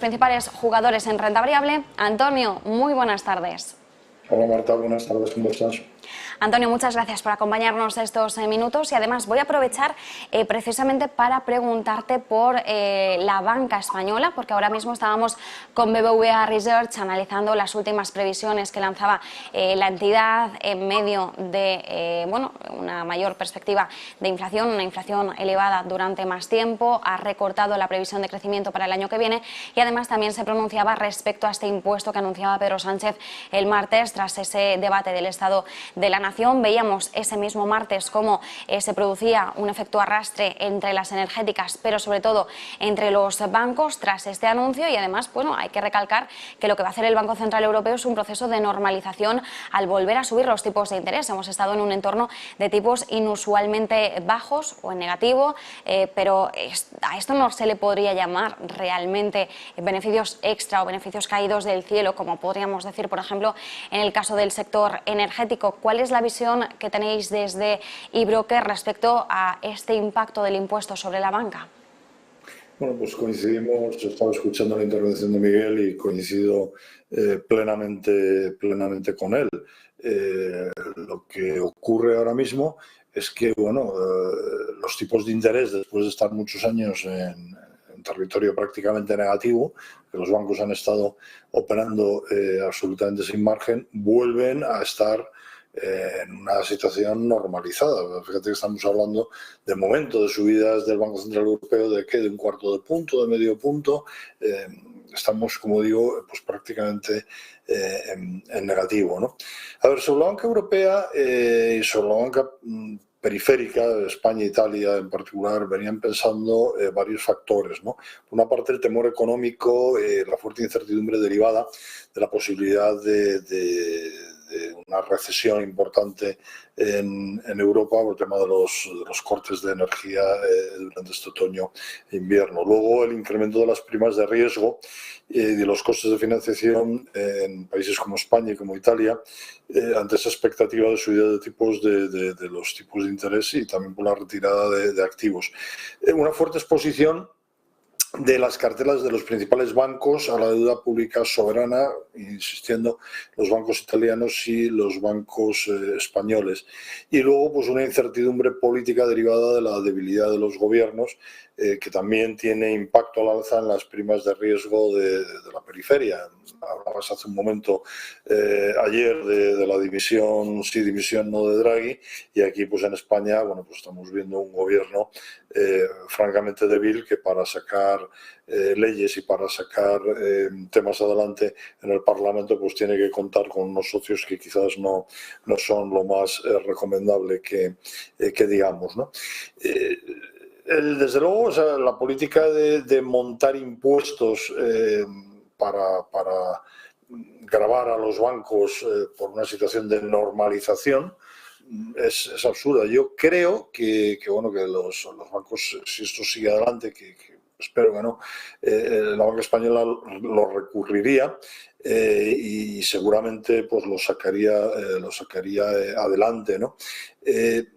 principales jugadores en renta variable. Antonio, muy buenas tardes. Hola Marta, buenas tardes, ¿cómo estás? Antonio, muchas gracias por acompañarnos estos minutos y además voy a aprovechar precisamente para preguntarte por la banca española, porque ahora mismo estábamos con BBVA Research analizando las últimas previsiones que lanzaba la entidad en medio de una mayor perspectiva de inflación, una inflación elevada durante más tiempo. Ha recortado la previsión de crecimiento para el año que viene y además también se pronunciaba respecto a este impuesto que anunciaba Pedro Sánchez el martes tras ese debate del Estado de la Nación. Veíamos ese mismo martes cómo se producía un efecto arrastre entre las energéticas, pero sobre todo entre los bancos tras este anuncio y además, hay que recalcar que lo que va a hacer el Banco Central Europeo es un proceso de normalización al volver a subir los tipos de interés. Hemos estado en un entorno de tipos inusualmente bajos o en negativo, pero a esto no se le podría llamar realmente beneficios extra o beneficios caídos del cielo, como podríamos decir, por ejemplo, en el caso del sector energético. ¿Cuál es la visión que tenéis desde eBroker respecto a este impacto del impuesto sobre la banca? Bueno, pues coincidimos, estaba escuchando la intervención de Miguel y coincido plenamente con él. Lo que ocurre ahora mismo es que los tipos de interés, después de estar muchos años en territorio prácticamente negativo, que los bancos han estado operando absolutamente sin margen, vuelven a estar en una situación normalizada. Fíjate que estamos hablando de momento de subidas del Banco Central Europeo de un cuarto de punto, de medio punto. Estamos, como digo, pues prácticamente en negativo, ¿no? A ver, sobre la banca europea y sobre la banca periférica, España e Italia en particular, venían pensando varios factores, ¿no? Por una parte, el temor económico, la fuerte incertidumbre derivada de la posibilidad de una recesión importante en Europa por el tema de los cortes de energía durante este otoño e invierno. Luego, el incremento de las primas de riesgo y de los costes de financiación en países como España y como Italia, ante esa expectativa de subida de tipos de los tipos de interés y también por la retirada de activos. Una fuerte exposición de las carteras de los principales bancos a la deuda pública soberana, insistiendo, los bancos italianos y los bancos españoles. Y luego, pues una incertidumbre política derivada de la debilidad de los gobiernos, que también tiene impacto al alza en las primas de riesgo de la periferia. Hablabas hace un momento, ayer, de la división, sí división, no de Draghi, y aquí pues en España, pues estamos viendo un gobierno francamente débil que para sacar leyes y para sacar temas adelante en el Parlamento pues tiene que contar con unos socios que quizás no son lo más recomendable que digamos, ¿no? Desde luego, la política de montar impuestos para gravar a los bancos por una situación de normalización es absurda. Yo creo que los bancos, si esto sigue adelante, que espero que no, la banca española lo recurriría y seguramente pues lo sacaría adelante, ¿no?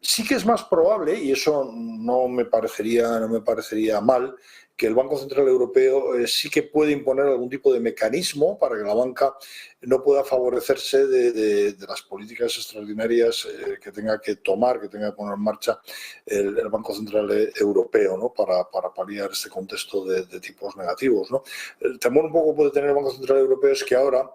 Sí que es más probable, y eso no me parecería mal, que el Banco Central Europeo sí que puede imponer algún tipo de mecanismo para que la banca no pueda favorecerse de las políticas extraordinarias que tenga que tomar, que tenga que poner en marcha el Banco Central Europeo, ¿no? para paliar este contexto de tipos negativos, ¿no? El temor un poco puede tener el Banco Central Europeo es que ahora,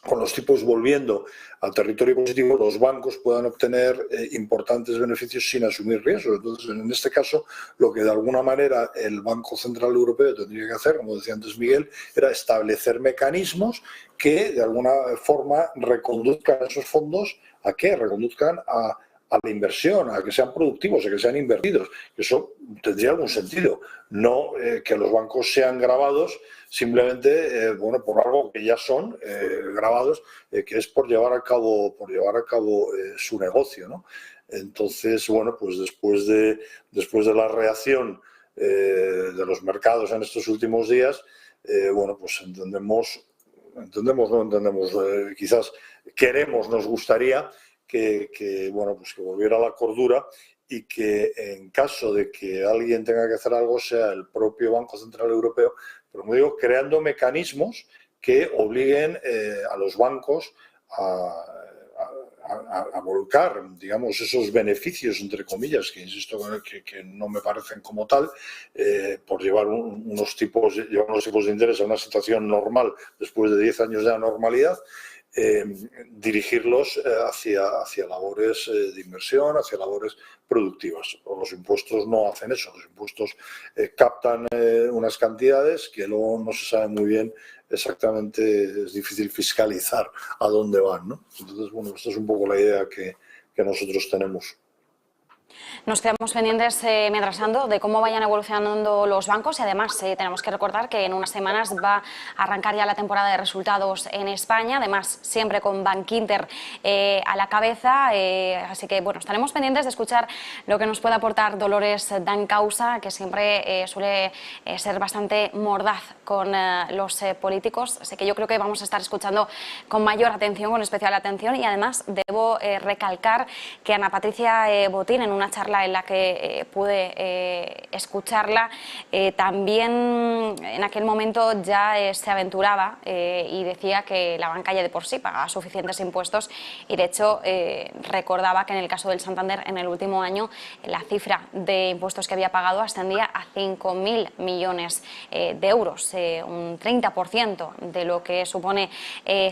con los tipos volviendo al territorio positivo, los bancos puedan obtener importantes beneficios sin asumir riesgos. Entonces, en este caso, lo que de alguna manera el Banco Central Europeo tendría que hacer, como decía antes Miguel, era establecer mecanismos que de alguna forma reconduzcan esos fondos ¿a qué? Reconduzcan a la inversión, a que sean productivos, a que sean invertidos. Eso tendría algún sentido. No que los bancos sean gravados simplemente por algo que ya son gravados, que es por llevar a cabo su negocio, ¿no? Entonces, pues después de la reacción de los mercados en estos últimos días, pues quizás nos gustaría que volviera a la cordura y que en caso de que alguien tenga que hacer algo sea el propio Banco Central Europeo pero como digo, creando mecanismos que obliguen a los bancos a volcar, digamos, esos beneficios, entre comillas, que insisto que no me parecen como tal, por llevar unos tipos de interés a una situación normal después de 10 años de anormalidad, dirigirlos hacia labores de inversión, hacia labores productivas. Los impuestos no hacen eso, los impuestos captan unas cantidades que luego no se sabe muy bien exactamente, es difícil fiscalizar a dónde van, ¿no? Entonces, bueno, esta es un poco la idea que nosotros tenemos. Nos quedamos pendientes, mientras tanto, de cómo vayan evolucionando los bancos y además tenemos que recordar que en unas semanas va a arrancar ya la temporada de resultados en España, además siempre con Bankinter a la cabeza, así que bueno, estaremos pendientes de escuchar lo que nos puede aportar Dolores Dancausa, que siempre suele ser bastante mordaz con los políticos, así que yo creo que vamos a estar escuchando con mayor atención, con especial atención, y además debo recalcar que Ana Patricia Botín, en una charla en la que pude escucharla, también en aquel momento ya se aventuraba y decía que la banca ya de por sí paga suficientes impuestos, y de hecho recordaba que en el caso del Santander en el último año la cifra de impuestos que había pagado ascendía a 5.000 millones de euros, un 30% de lo que supone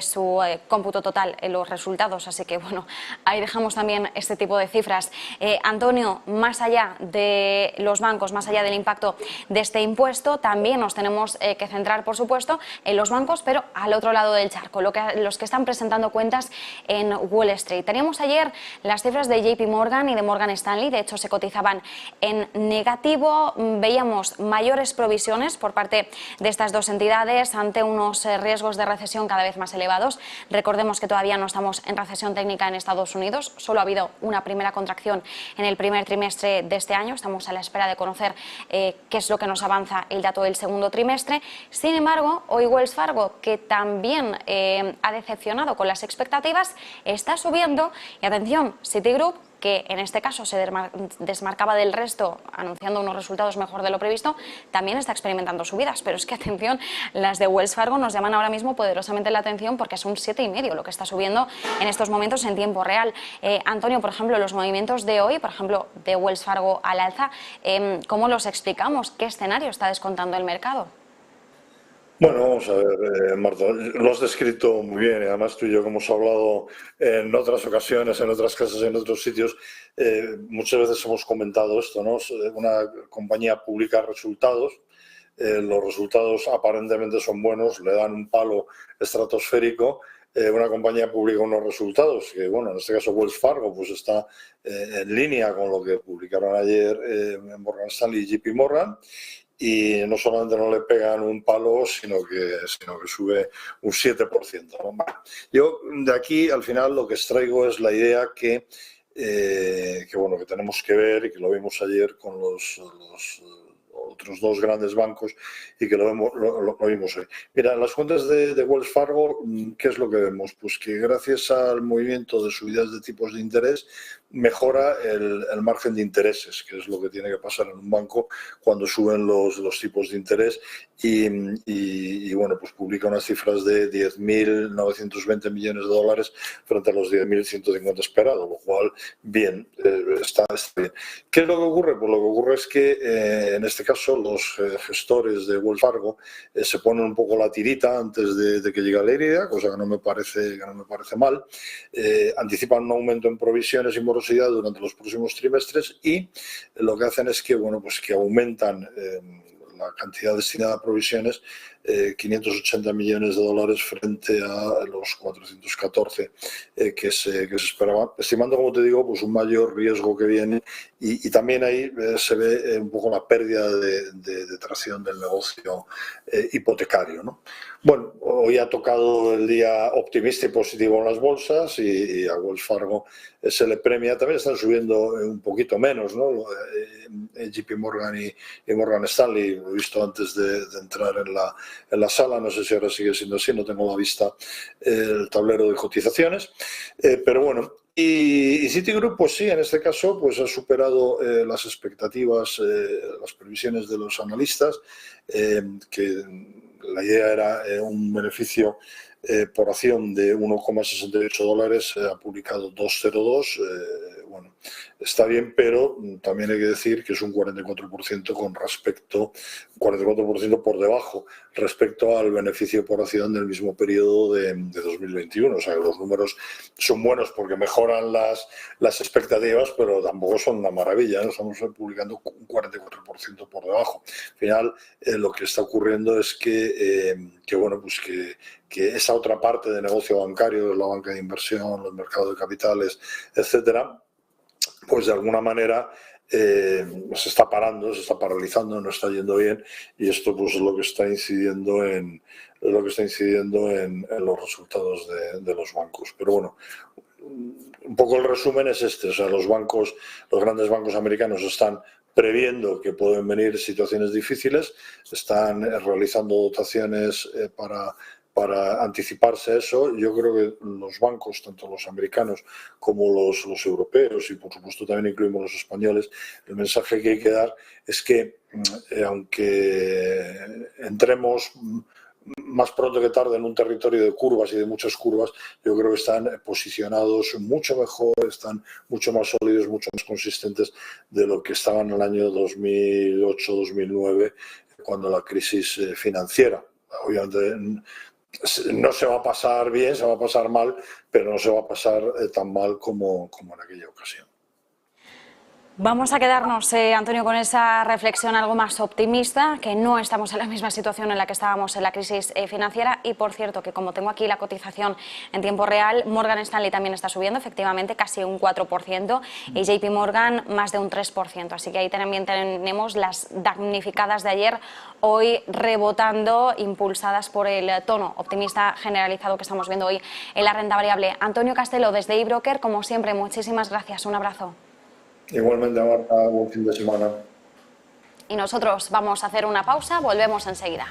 su cómputo total en los resultados, así que bueno, ahí dejamos también este tipo de cifras. Antonio, más allá de los bancos, más allá del impacto de este impuesto, también nos tenemos que centrar, por supuesto, en los bancos, pero al otro lado del charco, los que están presentando cuentas en Wall Street. Teníamos ayer las cifras de JP Morgan y de Morgan Stanley, de hecho se cotizaban en negativo, veíamos mayores provisiones por parte de estas dos entidades ante unos riesgos de recesión cada vez más elevados. Recordemos que todavía no estamos en recesión técnica en Estados Unidos, solo ha habido una primera contracción en el primer trimestre de este año, estamos a la espera de conocer qué es lo que nos avanza el dato del segundo trimestre. Sin embargo, hoy Wells Fargo, que también ha decepcionado con las expectativas, está subiendo, y atención, Citigroup, que en este caso se desmarcaba del resto anunciando unos resultados mejor de lo previsto, también está experimentando subidas. Pero es que, atención, las de Wells Fargo nos llaman ahora mismo poderosamente la atención porque es un 7,5 lo que está subiendo en estos momentos en tiempo real. Antonio, por ejemplo, los movimientos de hoy, por ejemplo, de Wells Fargo al alza, ¿cómo los explicamos? ¿Qué escenario está descontando el mercado? Bueno, vamos a ver, Marta, lo has descrito muy bien, y además tú y yo que hemos hablado en otras ocasiones, en otras casas, en otros sitios, muchas veces hemos comentado esto, ¿no? Una compañía publica resultados, los resultados aparentemente son buenos, le dan un palo estratosférico, una compañía publica unos resultados que, bueno, en este caso Wells Fargo, pues está en línea con lo que publicaron ayer Morgan Stanley y JP Morgan, y no solamente no le pegan un palo, sino que sube un 7%, ¿no? Yo de aquí al final lo que extraigo es la idea que bueno, que tenemos que ver, y que lo vimos ayer con los otros dos grandes bancos, y que lo vimos hoy. Mira, en las cuentas de Wells Fargo, ¿qué es lo que vemos? Pues que gracias al movimiento de subidas de tipos de interés mejora el margen de intereses, que es lo que tiene que pasar en un banco cuando suben los tipos de interés, y bueno, pues publica unas cifras de 10.920 millones de dólares frente a los 10.150 esperados, lo cual bien, está bien. ¿Qué es lo que ocurre? Pues lo que ocurre es que en este caso los gestores de Wells Fargo se ponen un poco la tirita antes de que llegue la herida, cosa que no me parece mal, anticipan un aumento en provisiones y morosidad durante los próximos trimestres, y lo que hacen es que, bueno, pues que aumentan la cantidad destinada a provisiones, 580 millones de dólares frente a los 414 que se esperaban, estimando, como te digo, pues un mayor riesgo que viene, y también ahí se ve un poco la pérdida de tracción del negocio hipotecario, ¿no? Bueno, hoy ha tocado el día optimista y positivo en las bolsas, y a Wells Fargo se le premia, también están subiendo un poquito menos, ¿no? JP Morgan y Morgan Stanley, lo he visto antes de entrar en la sala, no sé si ahora sigue siendo así, no tengo a la vista el tablero de cotizaciones, pero bueno. Y Citigroup, pues sí, en este caso pues ha superado las expectativas, las previsiones de los analistas, que la idea era un beneficio por acción de $1,68, ha publicado 2,02, bueno, está bien, pero también hay que decir que es un 44% con respecto, 44% por debajo respecto al beneficio por acción del mismo periodo de 2021. O sea, que los números son buenos porque mejoran las expectativas, pero tampoco son una maravilla, ¿no? Estamos publicando un 44% por debajo. Al final, lo que está ocurriendo es que bueno, pues que esa otra parte de negocio bancario, la banca de inversión, los mercados de capitales, etcétera, pues de alguna manera se está parando, se está paralizando, no está yendo bien, y esto pues es lo que está incidiendo en los resultados de los bancos. Pero bueno, un poco el resumen es este, o sea, los grandes bancos americanos están previendo que pueden venir situaciones difíciles, están realizando dotaciones para anticiparse a eso. Yo creo que los bancos, tanto los americanos como los europeos, y por supuesto también incluimos los españoles, el mensaje que hay que dar es que aunque entremos más pronto que tarde en un territorio de curvas y de muchas curvas, yo creo que están posicionados mucho mejor, están mucho más sólidos, mucho más consistentes de lo que estaban en el año 2008-2009, cuando la crisis financiera. Obviamente no se va a pasar bien, se va a pasar mal, pero no se va a pasar tan mal como en aquella ocasión. Vamos a quedarnos, Antonio, con esa reflexión algo más optimista, que no estamos en la misma situación en la que estábamos en la crisis financiera. Y por cierto, que como tengo aquí la cotización en tiempo real, Morgan Stanley también está subiendo, efectivamente, casi un 4%, y JP Morgan más de un 3%. Así que ahí también tenemos las damnificadas de ayer, hoy rebotando, impulsadas por el tono optimista generalizado que estamos viendo hoy en la renta variable. Antonio Castelo, desde eBroker, como siempre, muchísimas gracias. Un abrazo. Igualmente, Marta, buen fin de semana. Y nosotros vamos a hacer una pausa, volvemos enseguida.